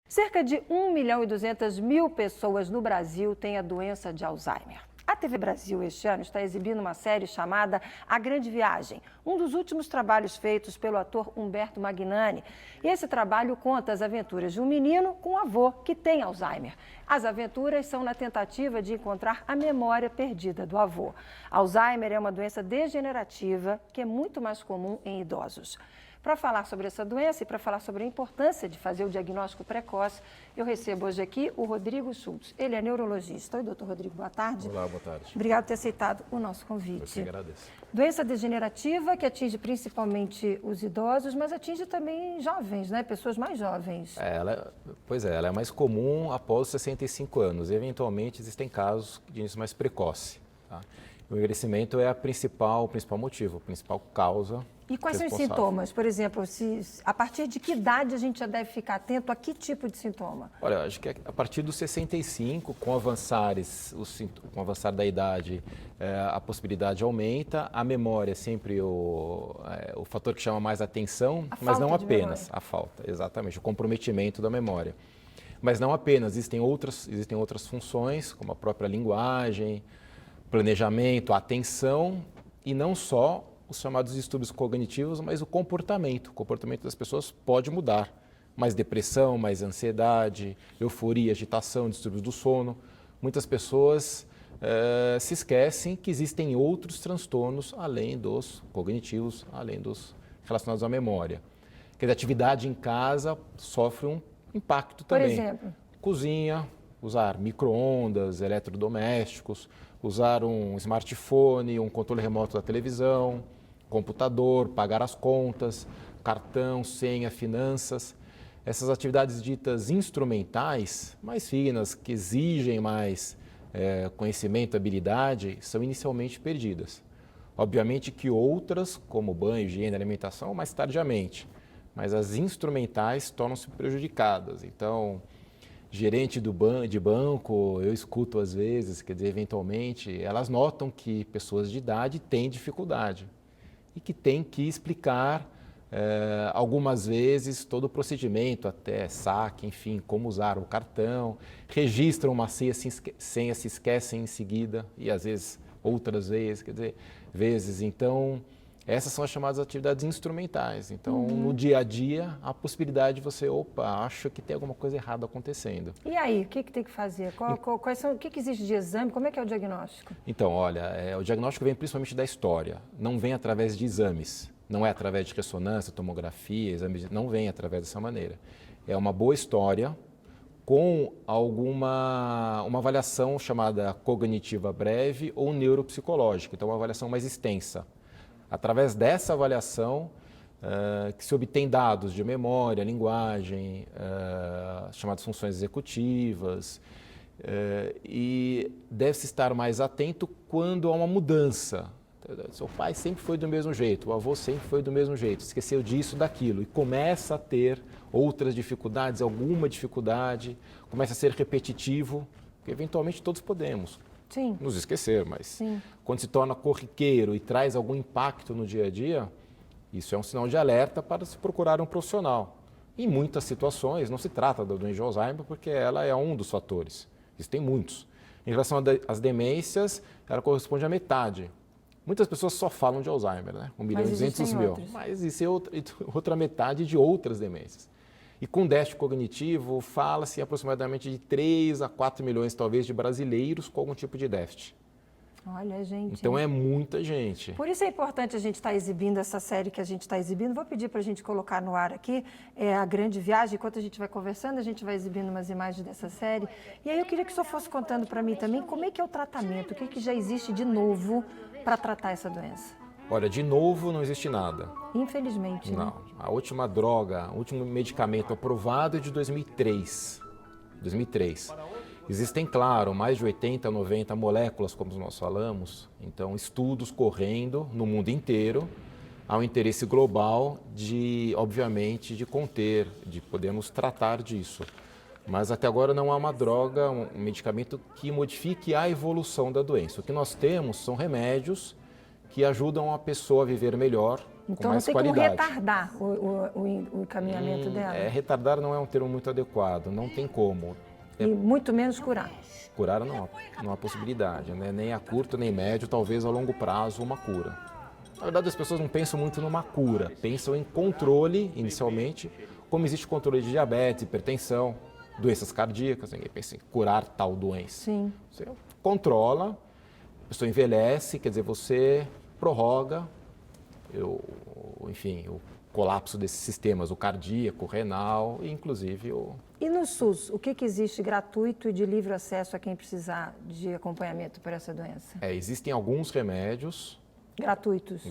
Cerca de 1.200.000 pessoas no Brasil têm a doença de Alzheimer. A TV Brasil este ano está exibindo uma série chamada A Grande Viagem, um dos últimos trabalhos feitos pelo ator Humberto Magnani. E esse trabalho conta as aventuras de um menino com um avô que tem Alzheimer. As aventuras são na tentativa de encontrar a memória perdida do avô. Alzheimer é uma doença degenerativa que é muito mais comum em idosos. Para falar sobre essa doença e para falar sobre a importância de fazer o diagnóstico precoce, eu recebo hoje aqui o Rodrigo Schultz. Ele é neurologista. Oi, doutor Rodrigo, boa tarde. Olá, boa tarde. Obrigado por ter aceitado o nosso convite. Eu que agradeço. Doença degenerativa que atinge principalmente os idosos, mas atinge também jovens, né? Pessoas mais jovens. Ela é mais comum após os 65 anos. E, eventualmente, existem casos de início mais precoce. Tá? O envelhecimento é o principal motivo, a principal causa. E quais são os sintomas? Por exemplo, a partir de que idade a gente já deve ficar atento a que tipo de sintoma? Olha, acho que a partir dos 65, com o avançar da idade, a possibilidade aumenta. A memória é sempre o fator que chama mais atenção, mas não apenas a falta, exatamente, o comprometimento da memória. Mas não apenas, existem outras funções, como a própria linguagem, planejamento, atenção e não só os chamados distúrbios cognitivos, mas o comportamento. O comportamento das pessoas pode mudar. Mais depressão, mais ansiedade, euforia, agitação, distúrbios do sono. Muitas pessoas se esquecem que existem outros transtornos além dos cognitivos, além dos relacionados à memória. Que a atividade em casa sofre um impacto também. Por exemplo? Cozinha, usar micro-ondas, eletrodomésticos, usar um smartphone, um controle remoto da televisão, computador, pagar as contas, cartão, senha, finanças. Essas atividades ditas instrumentais, mais finas, que exigem mais conhecimento, habilidade, são inicialmente perdidas. Obviamente que outras, como banho, higiene, alimentação, mais tardiamente. Mas as instrumentais tornam-se prejudicadas. Então, gerente de banco, eu escuto às vezes, quer dizer, eventualmente, elas notam que pessoas de idade têm dificuldade e que têm que explicar algumas vezes todo o procedimento, até saque, enfim, como usar o cartão, registram uma senha, se esquecem em seguida e às vezes outras vezes, então essas são as chamadas atividades instrumentais. Então, no dia a dia, a possibilidade de você, acho que tem alguma coisa errada acontecendo. E aí, o que tem que fazer? O que existe de exame? Como é que é o diagnóstico? Então, olha, o diagnóstico vem principalmente da história, não vem através de exames, não é através de ressonância, tomografia, exames, não vem através dessa maneira. É uma boa história com uma avaliação chamada cognitiva breve ou neuropsicológica, então uma avaliação mais extensa. Através dessa avaliação, que se obtém dados de memória, linguagem, chamadas funções executivas, e deve-se estar mais atento quando há uma mudança. Seu pai sempre foi do mesmo jeito, o avô sempre foi do mesmo jeito, esqueceu disso, daquilo, e começa a ter outras dificuldades, alguma dificuldade, começa a ser repetitivo, porque eventualmente todos podemos. Sim. Nos esquecer, mas Sim. Quando se torna corriqueiro e traz algum impacto no dia a dia, isso é um sinal de alerta para se procurar um profissional. Em muitas situações, não se trata da doença de Alzheimer, porque ela é um dos fatores. Existem muitos. Em relação às demências, ela corresponde à metade. Muitas pessoas só falam de Alzheimer, né? 1.200.000. Mas existe outra metade de outras demências. E com déficit cognitivo, fala-se aproximadamente de 3 a 4 milhões, talvez, de brasileiros com algum tipo de déficit. Olha, gente. Então é muita gente. Por isso é importante a gente estar exibindo essa série que a gente está exibindo. Vou pedir para a gente colocar no ar aqui A Grande Viagem. Enquanto a gente vai conversando, a gente vai exibindo umas imagens dessa série. E aí eu queria que o senhor fosse contando para mim também como é que é o tratamento, o que já existe de novo para tratar essa doença. Olha, de novo não existe nada. Infelizmente, Não. né? A última droga, o último medicamento aprovado é de 2003. Existem, claro, mais de 80, 90 moléculas, como nós falamos. Então, estudos correndo no mundo inteiro. Há um interesse global obviamente, de conter, de podermos tratar disso. Mas até agora não há uma droga, um medicamento que modifique a evolução da doença. O que nós temos são remédios que ajudam a pessoa a viver melhor, com Então não mais tem qualidade. como retardar o encaminhamento dela. Retardar não é um termo muito adequado, não tem como. E muito menos curar. Curar não há possibilidade, né? Nem a curto nem médio, talvez a longo prazo uma cura. Na verdade, as pessoas não pensam muito numa cura, pensam em controle inicialmente, como existe controle de diabetes, hipertensão, doenças cardíacas, ninguém pensa em curar tal doença. Sim. Você controla, a pessoa envelhece, quer dizer, você prorroga, o colapso desses sistemas, o cardíaco, o renal e inclusive o... E no SUS, o que existe gratuito e de livre acesso a quem precisar de acompanhamento por essa doença? Existem alguns remédios Gratuitos.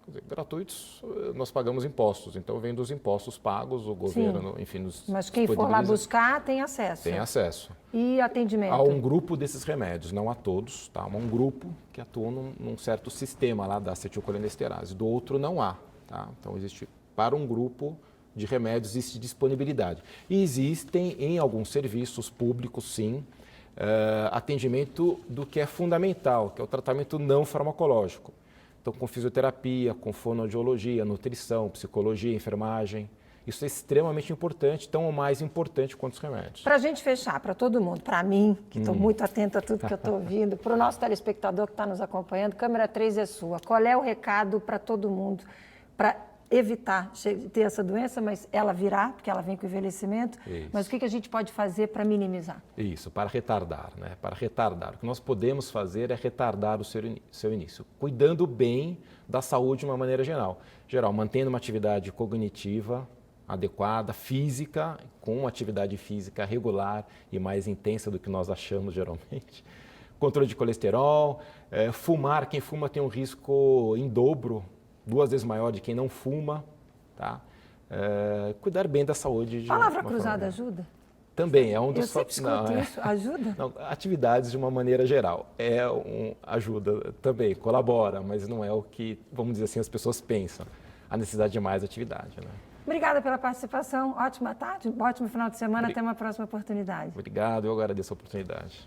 Quer dizer, gratuitos, nós pagamos impostos, então vem dos impostos pagos, o governo, enfim, nos Mas quem for lá buscar tem acesso. Tem acesso. E atendimento? Há um grupo desses remédios, não a todos, tá? Há um grupo que atua num certo sistema lá da acetilcolinesterase, do outro não há, tá? Então existe, para um grupo de remédios, existe disponibilidade. E existem em alguns serviços públicos, sim, atendimento do que é fundamental, que é o tratamento não farmacológico. Então, com fisioterapia, com fonoaudiologia, nutrição, psicologia, enfermagem. Isso é extremamente importante, tão ou mais importante quanto os remédios. Para a gente fechar, para todo mundo, para mim, que estou muito atenta a tudo que eu estou ouvindo, para o nosso telespectador que está nos acompanhando, câmera 3 é sua. Qual é o recado para todo mundo para evitar ter essa doença, mas ela virá, porque ela vem com o envelhecimento, Isso. mas o que a gente pode fazer para minimizar? Isso, para retardar, né? Para retardar. O que nós podemos fazer é retardar o seu início, cuidando bem da saúde de uma maneira geral. Mantendo uma atividade cognitiva adequada, física, com uma atividade física regular e mais intensa do que nós achamos geralmente. Controle de colesterol, fumar, quem fuma tem um risco em dobro, 2 vezes maior de quem não fuma, tá? Cuidar bem da saúde. Palavra cruzada ajuda? Também é um dos... Eu sempre escuto isso, ajuda? Não, atividades de uma maneira geral, ajuda também, colabora, mas não é o que, vamos dizer assim, as pessoas pensam. A necessidade de mais atividade, né? Obrigada pela participação, ótima tarde, ótimo final de semana, até uma próxima oportunidade. Obrigado, eu agradeço a oportunidade.